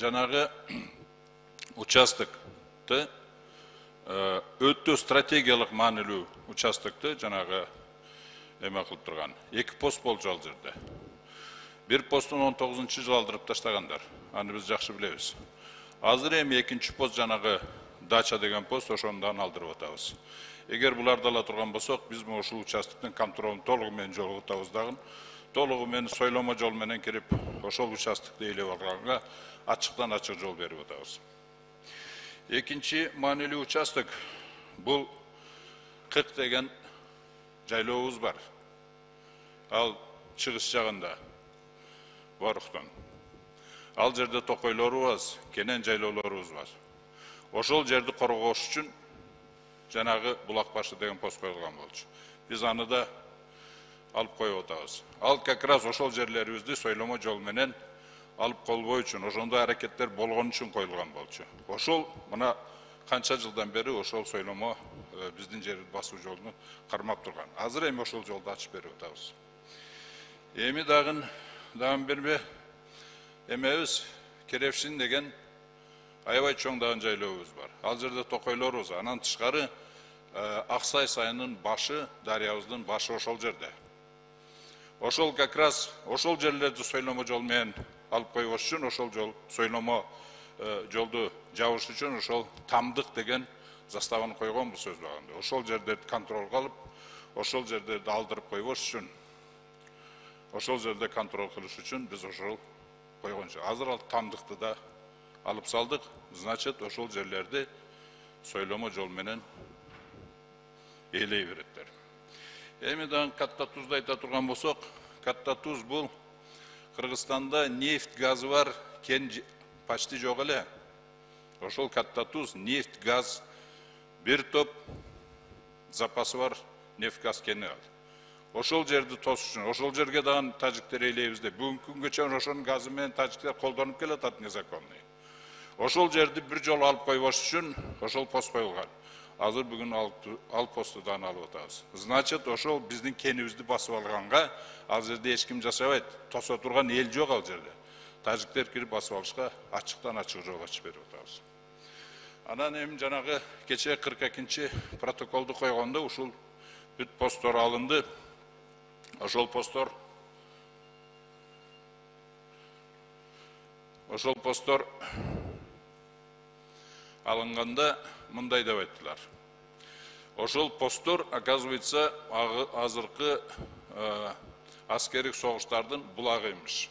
жанагы участокты өтө стратегиялык маанилүү участокты жанагы эме кылып турган. 2 пост болчу ал жерде. Бир посттун 19-жылы алдырып таштагандар. Аны биз жакшы билебиз. Азыр эми 2-чи пост жанагы дача деген пост ошондан алдырып атабыз. Эгер буларды ала турган болсок, биз ушул участоктун контролун толугу менен жолготабыз дагы. Толугу менен сойломо жол менен кирип, ошол участокты ээлеп алганга ачыктан ачык жол берип атабыз. Экинчи маанилүү участок бул 40 деген жайлообуз бар. Ал чыгыш жагында Боруктон. Ал жерде токойлорубуз, кенен жайлоолорубуз бар. Ошол жерди коргош үчүн жанагы булак башы деген пост коюлган болчу. Биз аны да алып коюп атабыз. Ал как раз ошол жерлерибизди сойломо жол менен алып колбоо үчүн, ошондой аракеттер болгон үчүн коюлган болчу. Ошол мына канча жылдан бери ошол сойломо биздин жерди басуу жолуну кармап турган. Азыр эми ошол жолду ачып берип атабыз. Эми дагы бербе эмебиз Керевшин деген аябай чоң дагы жайлообуз бар. Ал жерде токойлорубуз, анан тышкары Аксай сайынын башы, дарыябыздын башы ошол жерде. Ошол как раз ошол жерлерди сойломо жол менен алып коюш үчүн, ошол жол сойломо жолду жабыш үчүн ошол Тамдык деген заставаны койгон бул сөз багында. Ошол жерлерди контролго алып, ошол жерлерди алдырып койбош үчүн, ошол жерде контрол кылыш үчүн биз ошол койгончу. Азыр ал Тамдыкты да алып салдык. Значит, ошол жерлерди сойломо жол менен ээлей береттер. Эми дагы Катта Тузду айта турган болсок, Катта Туз бул Кыргызстанда нефть газы бар кен почти жок эле. Ошол Катта Туз нефть газ бир топ запасы бар нефть газ кени ал. Ошол жерди тосуш үчүн, ошол жерге дагы тажиктер ээлейбиз деп, бүгүнкү күнгө чейин ошонун газы менен тажиктер колдонуп келатат незаконный. Ошол жерди бир жолу алып койбош үчүн ошол пост коюлган. Азыр бүгүн ал посту да алып атабыз. Значит, ошол биздин кенибизди басып алганга ал жерде эч ким жашабайт. Тосо турган эл жок ал жерде. Тажиктер кирип басып алышка ачыктан ачык жол ачып берип атабыз. Анан эми жанагы кече 42-чи протоколду койгондо ушул бүт посттор алынды. Ошол посттор алынганда мындай деп айттылар. Ошол посттор, оказывается, азыркы аскердик согуштардын булагы эмиш.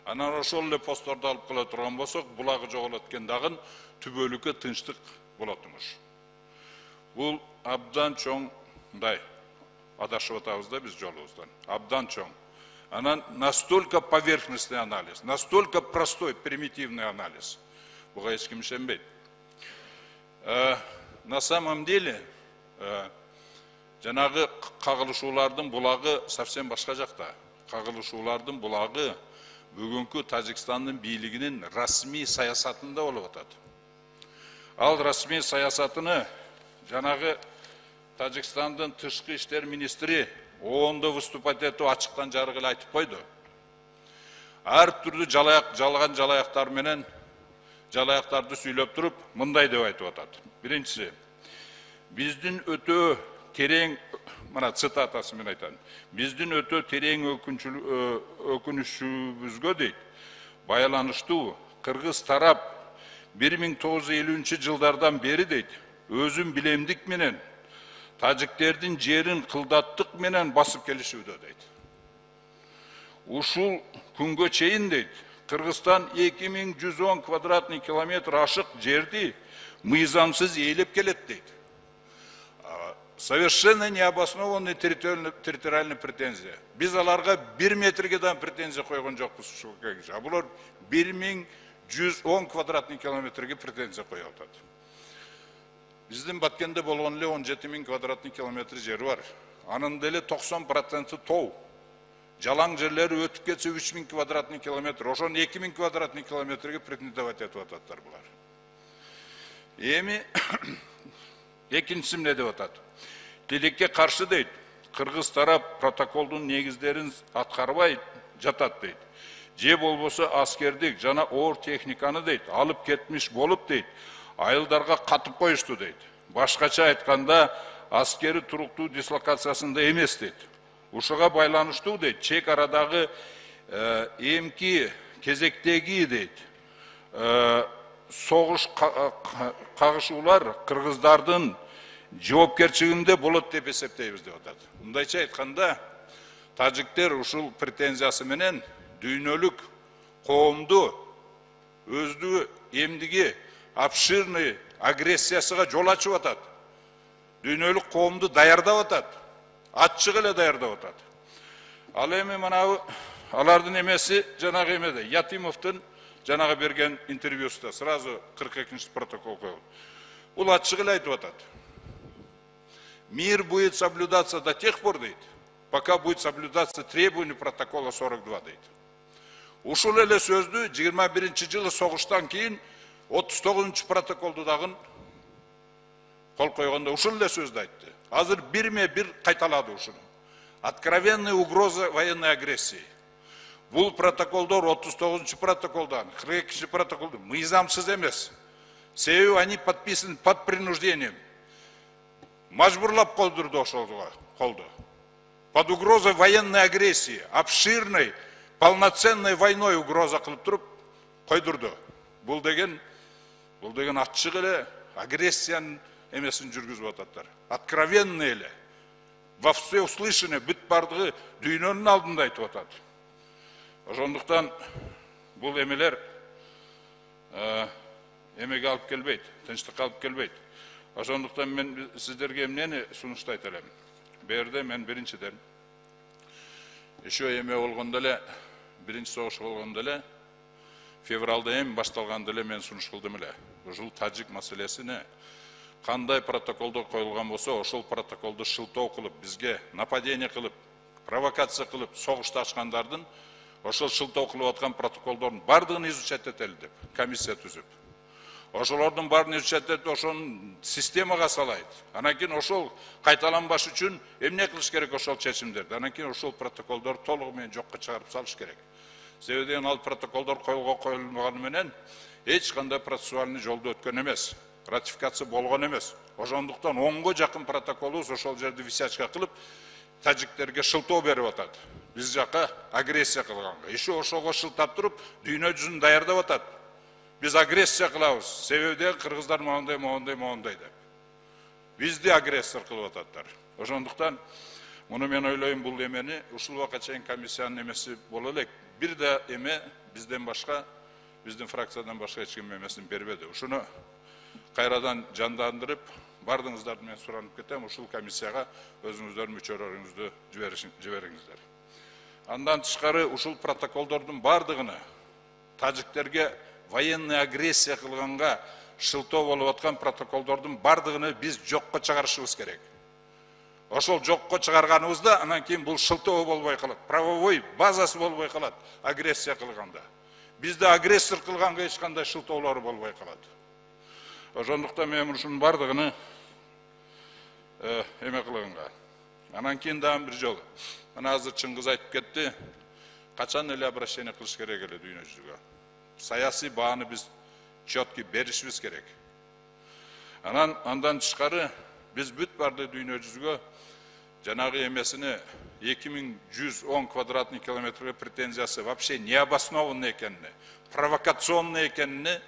Анан ошол эле постторду алып кала турган болсок, булагы жоголот экен дагы түбөлүккө тынчтык болот эмиш. Бул абдан чоңдай адашып атабыз да биз жолубуздан. Абдан чоң. Анан настолько поверхностный анализ, настолько простой, примитивный анализ. Буга эч ким ишенбейт. На самом деле, жанагы кагылышуулардын булагы совсем башка жакта. Кагылышуулардын булагы бүгүнкү Тажикстандын бийлигинин расмий саясатында болуп атат. Ал расмий саясатыны жанагы Тажикстандын тышкы иштер министри оондо выступать этип ачыктан жарык эле айтып койду. Ар түрдүү жалган жалаяктар менен жалаяктарды сүйлөп туруп мындай деп айтып атат. Биринчиси, биздин өтө терең, мына цитатасы менен айтам. Биздин өтө терең өкүнүшүбүзгө дейт, байланыштуу кыргыз тарап 1950 жылдардан бери дейт, өзүн билемдик менен тажиктердин жерин кылдаттык менен басып келишүүдө дейт. Ушул күнгө чейин дейт, Кыргызстан 2110 квадратный километр ашык жерди мыйзамсыз ээлеп келет дейт. Совершенно необоснованный территориальный претензия. Биз аларга 1 метрге дан претензия койгон жокпуз ушул кеңеш. А булар 1110 квадратный километрге претензия коюп атат. Биздин Баткенде болгон эле 17.000 квадратный километр жери бар. Анын деле 90% тоо. Жалаң жерлери өтүп кетсе 3000 квадратный километр. Ошон 2000 квадратный километрге претендовать этип ататтар булар. Эми экинчиси эмне деп атат? Тилекке каршы дейт. Кыргыз тарап протоколдун негиздерин аткарбай жатат дейт. же болбосо аскердик жана оор техниканы дейт алып кетмиш болуп дейт айылдарга катып коюшту дейт. Башкача айтканда аскери туруктуу дислокациясында эмес дейт. Ушуга байланыштуу дейт чек арадагы эмки кезектеги дейт согуш кагышуулар кыргыздардын жоопкерчилигинде болот деп эсептейбиз деп атат. Мындайча айтканда тажиктер ушул претензиясы менен дүйнөлүк коомду өздүгү эмдиги обширный агрессиясыга жол ачып атат. Дүйнөлүк коомду даярдап атат. Аччык эле даярдап атат. Ал эми мына алардын эмеси жанагы эмеде Ятимовдун жанагы берген интервьюсунда сразу 42-ші протокол коюлду. Бул аччык эле айтып атат. Мир будет соблюдаться до тех пор, дейт, пока будет соблюдаться требования протокола 42, дейт. Ушул эле сөздү 21-жылы согуштан кийин 39-чы протоколду дагы кол койгондо ушул эле сөздү айтты. Азыр бирме-бир кайталады ушуну. Откровенная угроза военной агрессии. Бул протоколдор 39-чы протоколдан, 42-чы протоколду мыйзамсыз эмес. Себеби они подписаны под принуждением. Мажбурлап колдурду ошолго колду. Под угрозой военной агрессии, обширной, полноценной войной угроза кылып туруп койдурду. Бул деген аччык эле агрессиянын эмесин жүргүзүп ататтар. Откровенный эле. Во всеуслышание бүт бардыгы дүйнөнүн алдында айтып атат. Ошондуктан бул эмелер эмеге алып келбейт, тынчтыкка алып келбейт. Ошондуктан мен сиздерге эмнени сунуштайт элем. Берде мен биринчиден еще эме болгондо эле, биринчи согуш болгондо эле февралда эми башталганда эле мен сунуш кылдым эле. Ушул тажик маселесине кандай протоколдор коюлган болсо, ошол протоколду шылтоо кылып, бизге нападение кылып, провокация кылып, согушту ачкандардын ошол шылтоо кылып аткан протоколдордун бардыгын изучать этели деп комиссия түзүп. Ошолордун баарын изучать этип, ошонун системага салайт. Анан кийин ошол кайталанбаш үчүн эмне кылыш керек ошол чечимдерди. Анан кийин ошол протоколдор толугу менен жокко чыгарып салыш керек. Себеби ал протоколдор коюлганы менен эч кандай процессуальный жолду өткөн эмес. Ратификация болгон эмес. Ошондуктан 10го жакын протоколубуз ошол жерде висячка кылып, тажиктерге шылтоо берип атат. Биз жака агрессия кылганга. Еще ошого шылтап туруп, дүйнө жүзүн даярдап атат. Biz agresiya kılavuz. Sebebi Kırgızlar moğonday деп. Bizdi agressor kılıp atatlar. Oşonduktan bunu men oylayım bul emeni uşul vakaçayın komissiyanın emesi bol elek. Bir de eme bizden başka, bizden fraksiyadan başka hiç kim emesini beribedi. Uşunu kayradan jandandırıp bardığınızlardan men soranıp ketem uşul komissiyaga özünüzler müçörörüңүздү жибериңиздер. Andan tышкары ушул протоколдордун бардыгыны тажиктерге военный агрессия кылганга шылтоо болуп аткан протоколдордун бардыгыны биз жокко чыгарышыбыз керек. Ошол жокко чыгарганыбызда анан кийин бул шылтоо болбой калат. Правовой базасы болбой калат агрессия кылганда. Бизде агрессор кылганга эч кандай шылтоолор болбой калат. Ошондуктан мен ушунун бардыгыны эме кылганга. Анан кийин дагы бир жолу. Мына азыр Чыңгыз айтып кетти. Качан эле обращение кылыш керек эле дүйнө жүзүгө. Саясий бааны биз четкий беришибиз керек. Андан тышкары биз бүт барды дүйнө жүзүгө жанагы эмесине 2110 квадратный километрге претензиясы вообще необоснованный экенине, провокационный экенине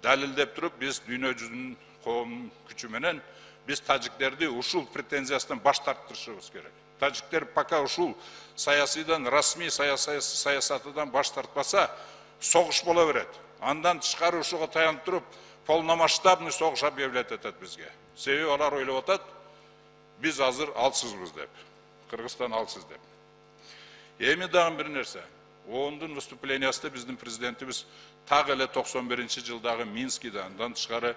далилдеп туруп биз дүйнө жүзүнүн коом күчү менен биз тажиктерди ушул претензиясынан баш тарттырышыбыз керек. Тажиктер пока ушул саясийдан, расмий саясатыдан баш тартпаса, согуш бола берет. Андан тышкары ушуга таянып туруп, полномасштабный согуш объявлять этет бизге. Себеби алар ойлоп атат, биз азыр алсызбыз деп. Кыргызстан алсыз деп. Эми дагы бир нерсе. Ондун выступлениясында биздин президентибиз так эле 91-жылдагы Минскиде, андан тышкары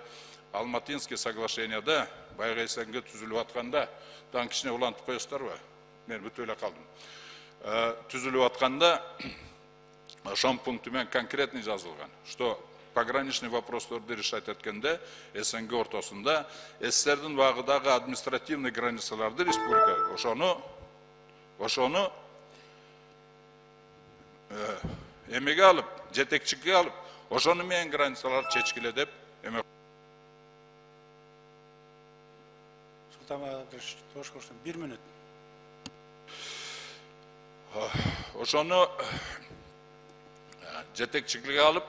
Алматинский соглашенияда байга эсенге түзүлүп атканда, дан кичине улантып коесуздарбы? Мен бүтүп эле калдым. Түзүлүп атканда ошон пункту менен конкретный жазылган, что пограничный вопростарды решать эткенде СНГ ортосунда СССРдин вагыдагы административный границаларды республика ошону эмеге алып, жетекчиликке алып, ошону менен границалар чечкиле деп эме. Султан Агарович, Тошковштан 1 минут. Ошону жетекчиликке алып,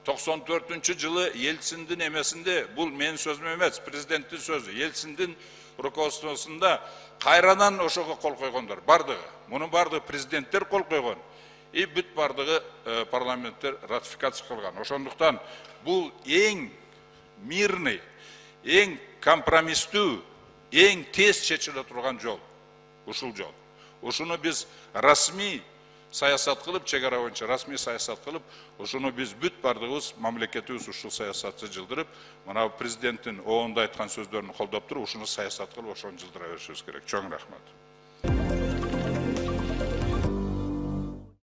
94-жылы Ельциндин эмесинде, бул менин сөзүм эмес, президенттин сөзү, Ельциндин руководствосунда кайрадан ошого кол койгондор, бардыгы. Мунун бардыгы президенттер кол койгон. И бүт бардыгы парламенттер ратификация кылган. Ошондуктан бул эң мирный, эң компромисстүү, эң тез чечиле турган жол. Ушул жол. Ушуну биз расмий саясат кылып, чегара боюнча расмий саясат кылып, ушуну биз бүт бардыгыбыз мамлекетибиз ушул саясатты жылдырып, мына президенттин оонда айткан сөздөрүн колдоп туруп, ушуну саясат кылып, ошону жылдыра беришибиз керек. Чоң рахмат.